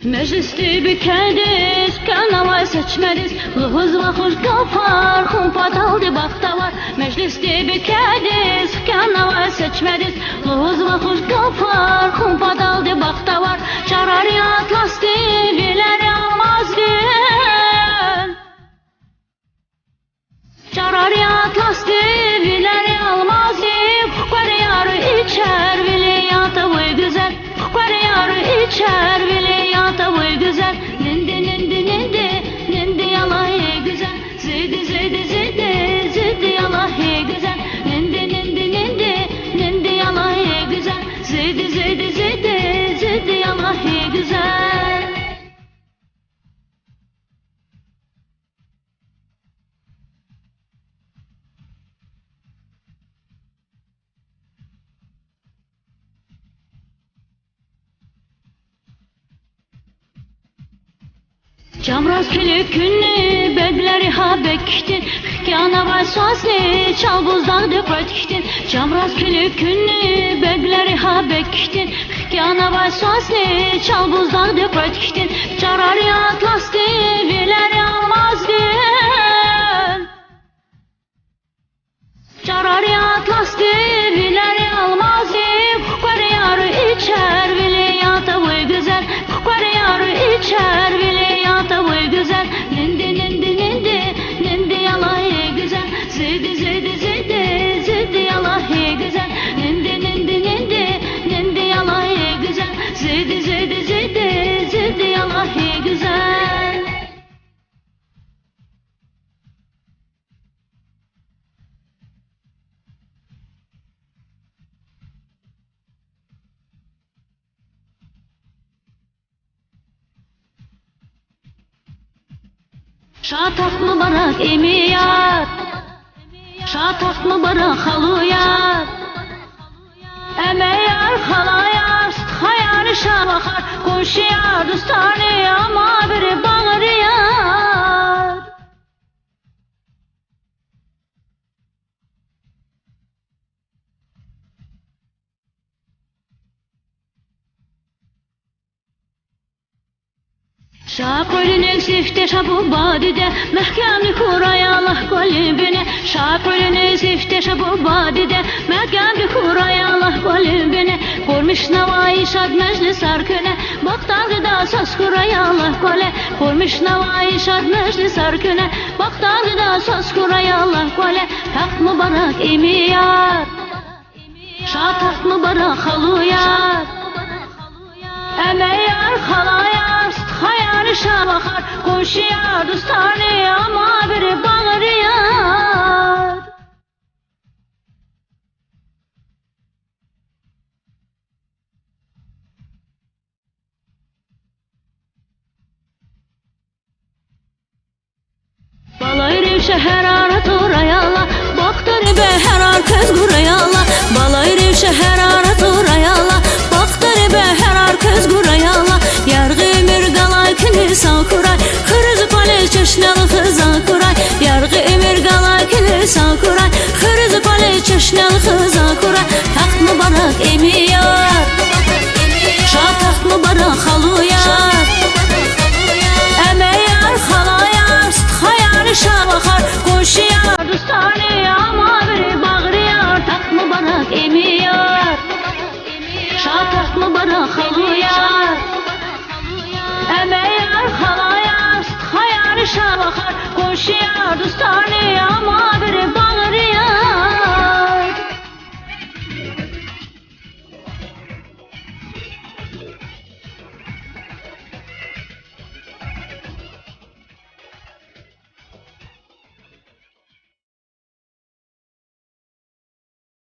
Meclisli bükeriz, karnaval seçmeriz. Luhuz vakır kapar, humpat aldı bakta var. Meclisli bükeriz, karnaval seçmeriz. Luhuz vakır kapar, humpat aldı bakta var. Çararı atlas devileri almaz değil. Çararı atlas devileri almaz değil. Kukar yarı içer, viliyata bu güzel. Kukar yarı içer, viliyata bu güzel. Nindi nindi nindi, nindi yalayı güzel. Zidi zidi zidi, zidi yalayı güzel. Nindi nindi nindi, nindi yalayı güzel. Zidi zidi zidi, zidi yalayı güzel. Camraz külük günü bedleri ha bektin. Hükana var sazli çal buzdağdı kötktin. Camraz külük günü bedleri ha bektin. Hükana var sazli çal buzdağdı kötktin. Çararı atlas devileri almaz değil. Çararı atlas devileri almaz değil. Kukar yarı içer viliyata bu güzel. Kukar yarı içer viliyata bu güzel. Nindi nindi nindi, nindi yalayı güzel. Zidi zidi zidi, zidi yalayı güzel. Nindi nindi nindi, nindi yalayı güzel. Zidi zidi zidi, zidi yalayı güzel. Şatak mübarek emiyat, şatak mübarek haluyat. Emeyar halayar, hayar şabakar. Koşuyar dostane ama biri bağırıyar. Şakölünün zifte şabu badide, mehkemli kuraya Allah kalbine. Şakölünün zifte şabu badide, mehkemli kuraya Allah kalbine. Kormuş navayı şad meclis arküne, baktardı da söz kuraya Allah kale. Kormuş navayı şad meclis arküne, baktardı da söz kuraya Allah kale. Tak mübarek emiyar, şatak mübarek haluyar. Emeyar halayar, hayar şabakar. Koşuyar dostane ama biri bağırıyar. Balayır şehir arat orayala, baktır be her arkız gurayala. Balayır şehir arat orayala, baktır be her arkız gurayala. Yargı mirgalay kini sakuray, hırız pale çeşnalı kızan kuray. Yargı mirgalay kini sakuray, hırız pale çeşnalı kızan kuray. Tak mübarek emiyar, şatak mübarek haluyar. Emeyar halayar, hayar şabakar. Koşuyar dostane ama biri bağırıyar. Tak mübarek emiyar, şatak mübarek haluyar. Emeyar halayar, hayar şabakar. Koşuyar dostane ama